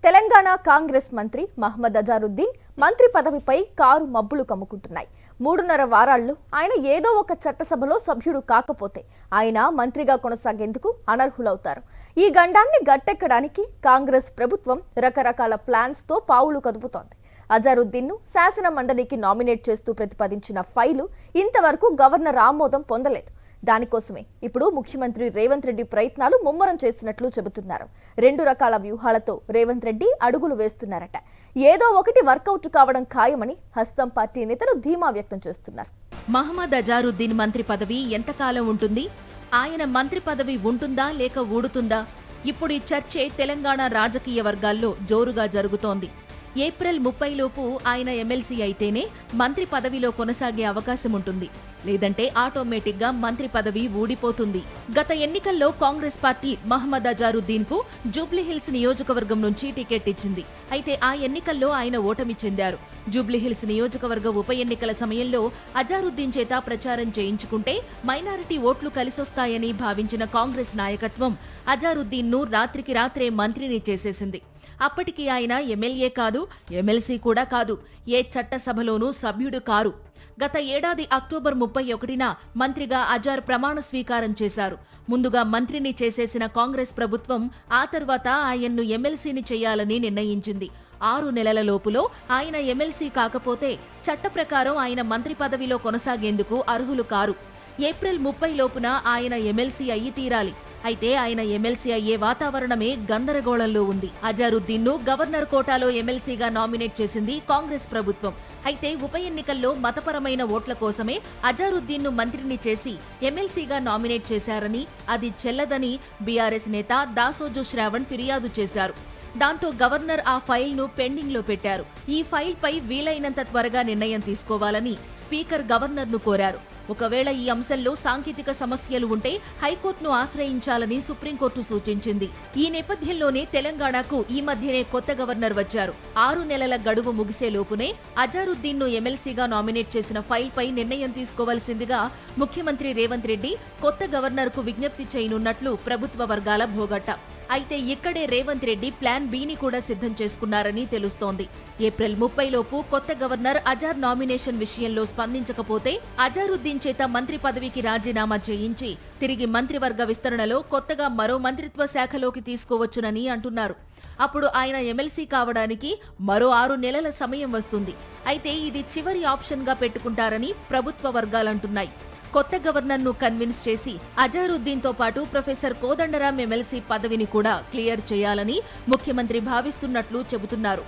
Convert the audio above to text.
తెలంగాణ కాంగ్రెస్ మంత్రి మహమ్మద్ అజారుద్దీన్ మంత్రి పదవిపై కారు మబ్బులు కమ్ముకుంటున్నాయి. 3.5 వారాల్లో ఆయన ఏదో ఒక చట్టసభలో సభ్యుడు కాకపోతే ఆయన మంత్రిగా కొనసాగేందుకు అనర్హులవుతారు. ఈ గండాన్ని గట్టెక్కడానికి కాంగ్రెస్ ప్రభుత్వం రకరకాల ప్లాన్స్ తో పావులు కదుపుతోంది. అజారుద్దీన్ ను శాసన మండలికి నామినేట్ చేస్తూ ప్రతిపాదించిన ఫైలు ఇంతవరకు గవర్నర్ ఆమోదం పొందలేదు. దానికోసమే ఇప్పుడు ముఖ్యమంత్రి రేవంత్ రెడ్డి ప్రయత్నాలు ముమ్మరం చేసినట్లు చెబుతున్నారు. 2 రకాల వ్యూహాలతో రేవంత్ రెడ్డి అడుగులు వేస్తున్నారట. ఏదో ఒకటి వర్కౌట్ కావడం ఖాయమని హస్తం పార్టీ నేతలు ధీమా వ్యక్తం చేస్తున్నారు. మహమ్మద్ అజారుద్దీన్ మంత్రి పదవి ఎంతకాలం ఉంటుంది? ఆయన మంత్రి పదవి ఉంటుందా లేక ఊడుతుందా? ఇప్పుడు ఈ చర్చే తెలంగాణ రాజకీయ వర్గాల్లో జోరుగా జరుగుతోంది. ఏప్రిల్ 30 లోపు ఆయన ఎమ్మెల్సీ అయితేనే మంత్రి పదవిలో కొనసాగే అవకాశం ఉంటుంది. లేదంటే ఆటోమేటిక్ గా మంత్రి పదవి ఊడిపోతుంది. గత ఎన్నికల్లో కాంగ్రెస్ పార్టీ మహమ్మద్ అజారుద్దీన్ కు జూబ్లీహిల్స్ నియోజకవర్గం నుంచి టికెట్ ఇచ్చింది. అయితే ఆ ఎన్నికల్లో ఆయన ఓటమి చెందారు. జూబ్లీహిల్స్ నియోజకవర్గ ఉప ఎన్నికల సమయంలో అజారుద్దీన్ చేత ప్రచారం చేయించుకుంటే మైనారిటీ ఓట్లు కలిసొస్తాయని భావించిన కాంగ్రెస్ నాయకత్వం అజారుద్దీన్ ను రాత్రికి రాత్రే మంత్రిని చేసేసింది. అప్పటికి ఆయన ఎమ్మెల్యే కాదు, ఎమ్మెల్సీ కూడా కాదు, ఏ చట్టసభలోనూ సభ్యుడు కారు. గత ఏడాది అక్టోబర్ 31న మంత్రిగా అజార్ ప్రమాణ స్వీకారం చేశారు. ముందుగా మంత్రిని చేసేసిన కాంగ్రెస్ ప్రభుత్వం ఆ తర్వాత ఆయన్ను ఎమ్మెల్సీని చేయాలని నిర్ణయించింది. 6 నెలల లోపులో ఆయన ఎమ్మెల్సీ కాకపోతే చట్ట ప్రకారం ఆయన మంత్రి పదవిలో కొనసాగేందుకు అర్హులు కారు. ఏప్రిల్ 30 లోపున ఆయన ఎమ్మెల్సీ అయ్యి తీరాలి. అయితే ఆయన ఎమ్మెల్సీ అయ్యే వాతావరణమే గందరగోళంలో ఉంది. అజారుద్దీన్ ను గవర్నర్ కోటాలో ఎమ్మెల్సీగా నామినేట్ చేసింది కాంగ్రెస్ ప్రభుత్వం. అయితే ఉప ఎన్నికల్లో మతపరమైన ఓట్ల కోసమే అజారుద్దీన్ ను మంత్రిని చేసి ఎమ్మెల్సీగా నామినేట్ చేశారని, అది చెల్లదని బీఆర్ఎస్ నేత దాసోజు శ్రావణ్ ఫిర్యాదు చేశారు. దాంతో గవర్నర్ ఆ ఫైల్ ను పెండింగ్ లో పెట్టారు. ఈ ఫైల్ పై వీలైనంత త్వరగా నిర్ణయం తీసుకోవాలని స్పీకర్ గవర్నర్ ను కోరారు. ఒకవేళ ఈ అంశంలో సాంకేతిక సమస్యలు ఉంటే హైకోర్టును ఆశ్రయించాలని సుప్రీంకోర్టు సూచించింది. ఈ నేపథ్యంలోనే తెలంగాణకు ఈ మధ్యనే కొత్త గవర్నర్ వచ్చారు. 6 నెలల గడువు ముగిసే లోపునే అజారుద్దీన్ ను ఎమ్మెల్సీగా నామినేట్ చేసిన ఫైల్ పై నిర్ణయం తీసుకోవాల్సిందిగా ముఖ్యమంత్రి రేవంత్ రెడ్డి కొత్త గవర్నర్ కు విజ్ఞప్తి చేయనున్నట్లు ప్రభుత్వ వర్గాల భోగట్ట. అయితే ఇక్కడే రేవంత్ రెడ్డి ప్లాన్ బిని కూడా సిద్ధం చేసుకున్నారని తెలుస్తోంది. ఏప్రిల్ 30 లోపు కొత్త గవర్నర్ అజార్ నామినేషన్ విషయంలో స్పందించకపోతే అజారుద్దీన్ చేత మంత్రి పదవికి రాజీనామా చేయించి తిరిగి మంత్రివర్గ విస్తరణలో కొత్తగా మరో మంత్రిత్వ శాఖలోకి తీసుకోవచ్చునని అంటున్నారు. అప్పుడు ఆయన ఎమ్మెల్సీ కావడానికి మరో 6 నెలల సమయం వస్తుంది. అయితే ఇది చివరి ఆప్షన్ గా పెట్టుకుంటారని ప్రభుత్వ వర్గాలంటున్నాయి. కొత్త గవర్నర్ ను కన్విన్స్ చేసి అజారుద్దీన్ తో పాటు ప్రొఫెసర్ కోదండరాం ఎమ్మెల్సీ పదవిని కూడా క్లియర్ చేయాలని ముఖ్యమంత్రి భావిస్తున్నట్లు చెబుతున్నారు.